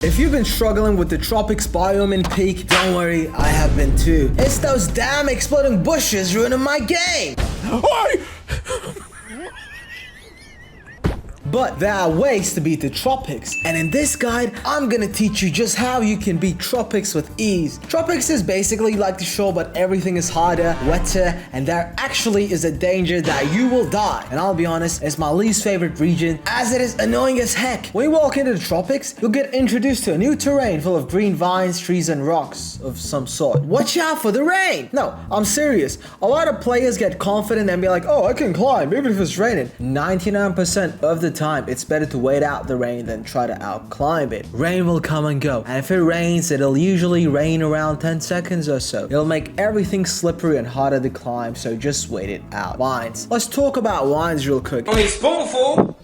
If you've been struggling with the tropics biome in peak, don't worry, I have been too. It's those damn exploding bushes ruining my game! But there are ways to beat the tropics, and in this guide, I'm gonna teach you just how you can beat tropics with ease. Tropics is basically like the shore, but everything is harder, wetter, and there actually is a danger that you will die. And I'll be honest, it's my least favorite region, as it is annoying as heck. When you walk into the tropics, you'll get introduced to a new terrain full of green vines, trees, and rocks of some sort. Watch out for the rain! No, I'm serious. A lot of players get confident and be like, oh, I can climb, even if it's raining. 99% of the time, it's better to wait out the rain than try to outclimb it. Rain will come and go, and if it rains, it'll usually rain around 10 seconds or so. It'll make everything slippery and harder to climb, so just wait it out. Vines. Let's talk about vines real quick. I mean, spoonful!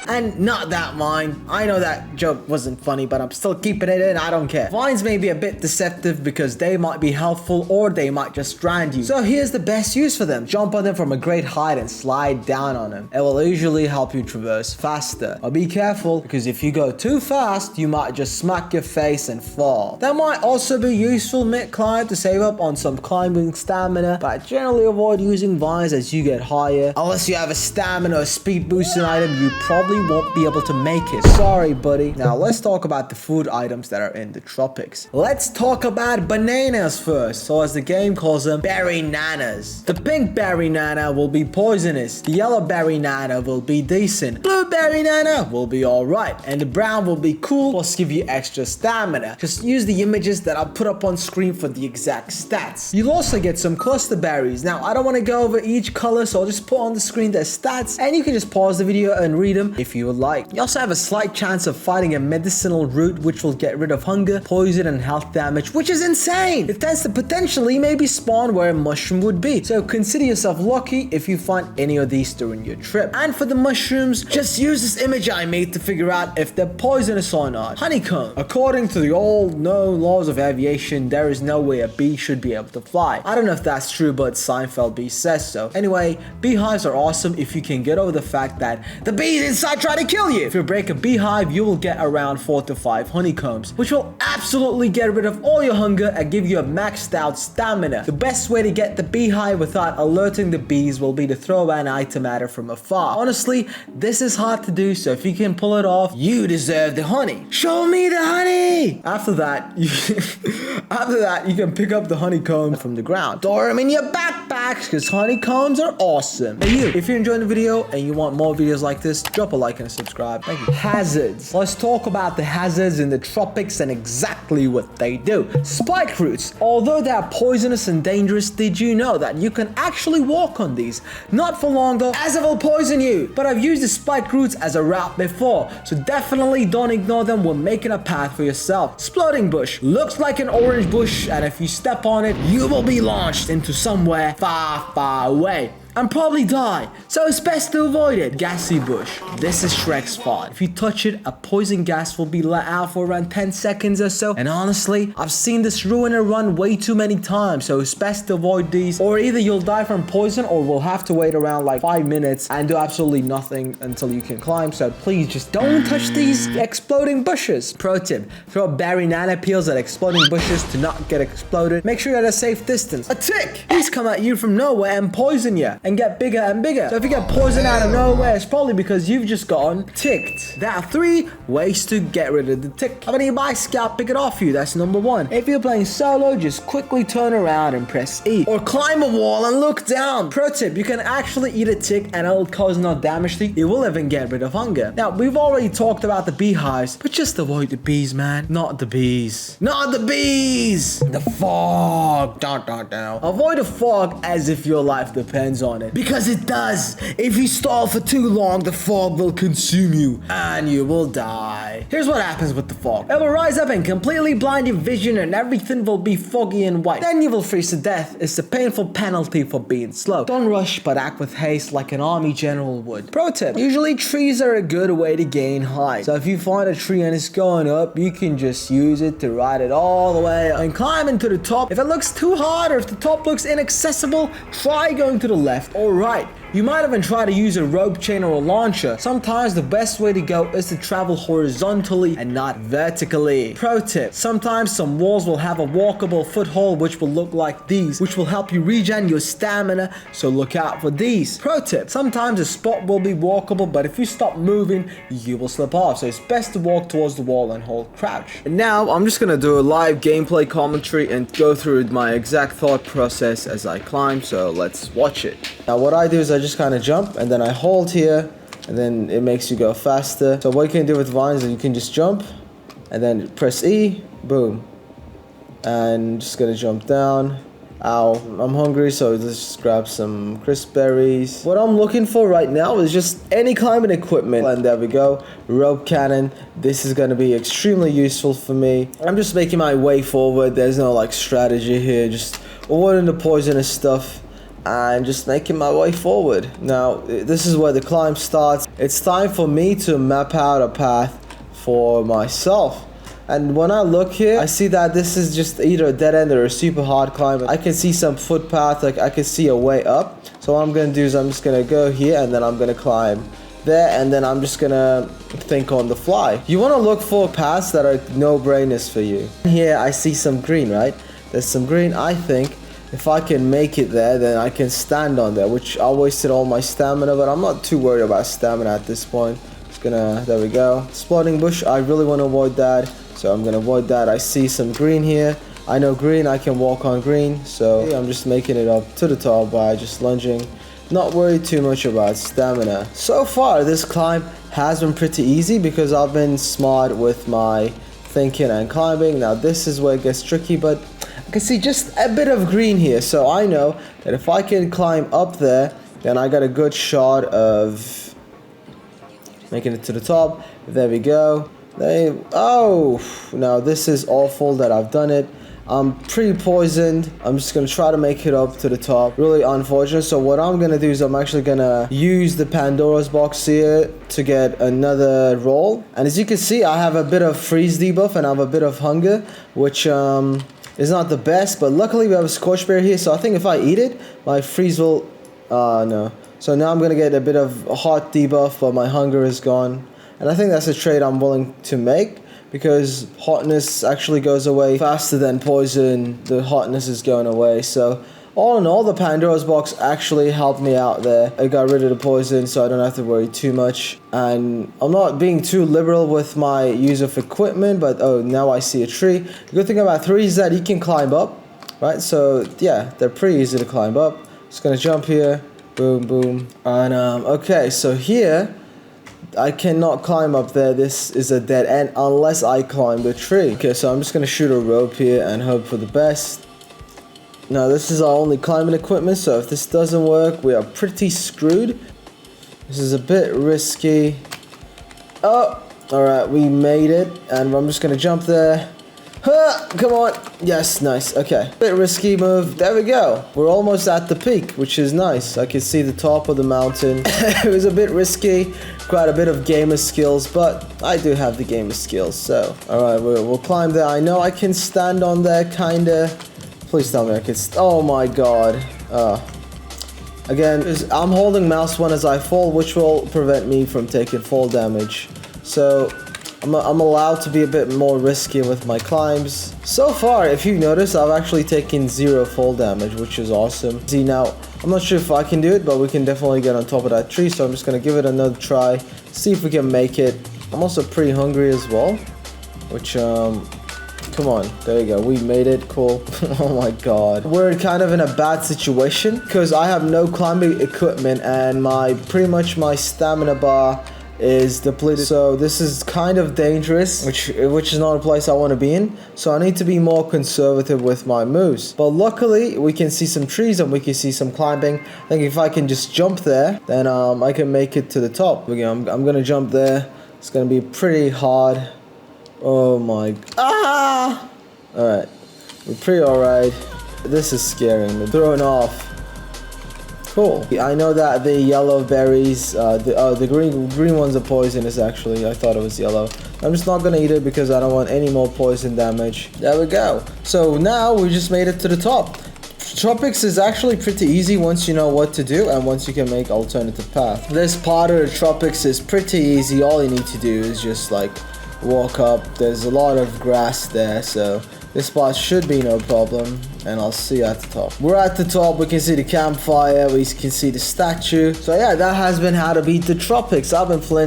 And not that mine. I know that joke wasn't funny, but I'm still keeping it in. I don't care. Vines may be a bit deceptive because they might be helpful or they might just strand you. So here's the best use for them. Jump on them from a great height and slide down on them. It will usually help you traverse faster. But be careful, because if you go too fast, you might just smack your face and fall. That might also be useful mid-climb to save up on some climbing stamina, but generally avoid using vines as you get higher. Unless you have a stamina or speed boosting item, you probably won't be able to make it. Sorry, buddy. Now let's talk about the food items that are in the tropics. Let's talk about bananas first. So as the game calls them, berry nanas. The pink berry nana will be poisonous. The yellow berry nana will be decent. Blueberry nana will be alright. And the brown will be cool, plus give you extra stamina. Just use the images that I'll put up on screen for the exact stats. You'll also get some cluster berries. Now I don't want to go over each color, so I'll just put on the screen their stats, and you can just pause the video and read them if you would like. You also have a slight chance of fighting a medicinal root which will get rid of hunger, poison, and health damage, which is insane. It tends to potentially maybe spawn where a mushroom would be, so consider yourself lucky if you find any of these during your trip. And for the mushrooms, just use this image I made to figure out if they're poisonous or not. Honeycomb. According to the old known laws of aviation, there is no way a bee should be able to fly. I don't know if that's true, but Seinfeld bee says so. Anyway, beehives are awesome if you can get over the fact that the bees inside try to kill you. If you break a beehive, you will get around 4 to 5 honeycombs, which will absolutely get rid of all your hunger and give you a maxed out stamina. The best way to get the beehive without alerting the bees will be to throw an item at her from afar. Honestly, this is hard to do, so if you can pull it off, you deserve the honey. Show me the honey! After that, you can pick up the honeycomb from the ground. Store them in your backpacks, because honeycombs are awesome. Hey you, if you're enjoying the video and you want more videos like this, drop a like and a subscribe. Thank you. Hazards. Let's talk about the hazards in the tropics and exactly what they do. Spike roots. Although they are poisonous and dangerous, did you know that you can actually walk on these? Not for long though, as it will poison you. But I've used the spike roots as a route before, so definitely don't ignore them when making a path for yourself. Exploding bush. Looks like an orange bush, and if you step on it, you will be launched into somewhere far, far away and probably die, so it's best to avoid it. Gassy bush. This is Shrek's fault. If you touch it, a poison gas will be let out for around 10 seconds or so, and honestly, I've seen this ruin a run way too many times, so it's best to avoid these, or either you'll die from poison or we'll have to wait around like 5 minutes and do absolutely nothing until you can climb, so please just don't touch these exploding bushes. Pro tip, throw berry nana peels at exploding bushes to not get exploded. Make sure you're at a safe distance. A tick! These come at you from nowhere and poison you, and get bigger and bigger. So if you get poisoned out of nowhere, it's probably because you've just gotten ticked. There are 3 ways to get rid of the tick. Have a nearby scout pick it off you, that's number 1. If you're playing solo, just quickly turn around and press E. Or climb a wall and look down. Pro tip, you can actually eat a tick and it'll cause no damage to you. It will even get rid of hunger. Now, we've already talked about the beehives, but just avoid the bees, man. Not the bees. Not the bees! The fog. Avoid the fog as if your life depends on it, because it does. If you stall for too long, the fog will consume you and you will die. Here's what happens with the fog. It will rise up and completely blind your vision and everything will be foggy and white. Then you will freeze to death. It's a painful penalty for being slow. Don't rush, but act with haste like an army general would. Pro tip, usually trees are a good way to gain height. So if you find a tree and it's going up, you can just use it to ride it all the way and climb into the top. If it looks too hard or if the top looks inaccessible, try going to the left or right. You might even try to use a rope chain or a launcher. Sometimes the best way to go is to travel horizontally and not vertically. Pro tip, sometimes some walls will have a walkable foothold which will look like these, which will help you regen your stamina, so look out for these. Pro tip, sometimes a spot will be walkable, but if you stop moving, you will slip off, so it's best to walk towards the wall and hold crouch. And now I'm just gonna do a live gameplay commentary and go through my exact thought process as I climb, so let's watch it. Now what I do is I just kind of jump and then I hold here and then it makes you go faster. So what you can do with vines is you can just jump and then press E, boom, and just gonna jump down. Ow, I'm hungry, so let's just grab some crisp berries. What I'm looking for right now is just any climbing equipment, and there we go, rope cannon. This is going to be extremely useful for me. I'm just making my way forward. There's no like strategy here, just avoiding the poisonous stuff and just making my way forward. Now this is where the climb starts. It's time for me to map out a path for myself. And when I look here, I see that this is just either a dead end or a super hard climb. I can see some footpath, like I can see a way up. So what I'm gonna do is I'm just gonna go here and then I'm gonna climb there, and then I'm just gonna think on the fly. You wanna look for paths that are no-brainers for you. Here I see some green, right? There's some green. I think if I can make it there, then I can stand on there, which I wasted all my stamina, but I'm not too worried about stamina at this point. Just gonna, there we go. Exploding bush, I really wanna avoid that. So I'm gonna avoid that. I see some green here. I know green, I can walk on green. So I'm just making it up to the top by just lunging. Not worried too much about stamina. So far, this climb has been pretty easy because I've been smart with my thinking and climbing. Now this is where it gets tricky, but I can see just a bit of green here. So I know that if I can climb up there, then I got a good shot of making it to the top. There we go. Oh, now this is awful that I've done it. I'm pretty poisoned. I'm just gonna try to make it up to the top. Really unfortunate. So what I'm gonna do is I'm actually gonna use the Pandora's box here to get another roll. And as you can see, I have a bit of freeze debuff and I have a bit of hunger, which is not the best, but luckily we have a scorch berry here, so I think if I eat it, my freeze will no. So now I'm gonna get a bit of hot debuff, but my hunger is gone. And I think that's a trade I'm willing to make, because hotness actually goes away faster than poison. The hotness is going away. So all in all, the Pandora's box actually helped me out there. I got rid of the poison, so I don't have to worry too much. And I'm not being too liberal with my use of equipment, but oh, now I see a tree. The good thing about trees is that you can climb up, right? So yeah, they're pretty easy to climb up. Just gonna jump here, boom, boom. And okay, so here, I cannot climb up there. This is a dead end unless I climb the tree. Okay, so I'm just gonna shoot a rope here and hope for the best. Now this is our only climbing equipment, so if this doesn't work, we are pretty screwed. This is a bit risky. Oh, alright, we made it, and I'm just gonna jump there. Huh, come on. Yes, nice. Okay. Bit risky move. There we go. We're almost at the peak, which is nice. I can see the top of the mountain. It was a bit risky. Quite a bit of gamer skills, but I do have the gamer skills, so. Alright, we'll climb there. I know I can stand on there, kinda. Please tell me I can. Oh my god. Again, I'm holding mouse 1 as I fall, which will prevent me from taking fall damage. So I'm allowed to be a bit more risky with my climbs. So far, if you notice, I've actually taken 0 fall damage, which is awesome. See, now, I'm not sure if I can do it, but we can definitely get on top of that tree, so I'm just gonna give it another try, see if we can make it. I'm also pretty hungry as well, which, come on, there you go, we made it, cool. Oh my god. We're kind of in a bad situation, because I have no climbing equipment, and pretty much my stamina bar is depleted, so this is kind of dangerous, which is not a place I want to be in, so I need to be more conservative with my moves. But luckily we can see some trees and we can see some climbing. I think if I can just jump there, then I can make it to the top. Again, I'm gonna jump there. It's gonna be pretty hard. Oh my, all right, we're pretty all right. This is scaring me, thrown off. Cool. I know that the yellow berries, the green ones are poisonous actually. I thought it was yellow. I'm just not gonna eat it because I don't want any more poison damage. There we go. So now we just made it to the top. Tropics is actually pretty easy once you know what to do and once you can make alternative path. This part of the Tropics is pretty easy. All you need to do is just like walk up. There's a lot of grass there, so this part should be no problem, and I'll see you at the top. We're at the top. We can see the campfire. We can see the statue. So yeah, that has been how to beat the Tropics. I've been Flynn.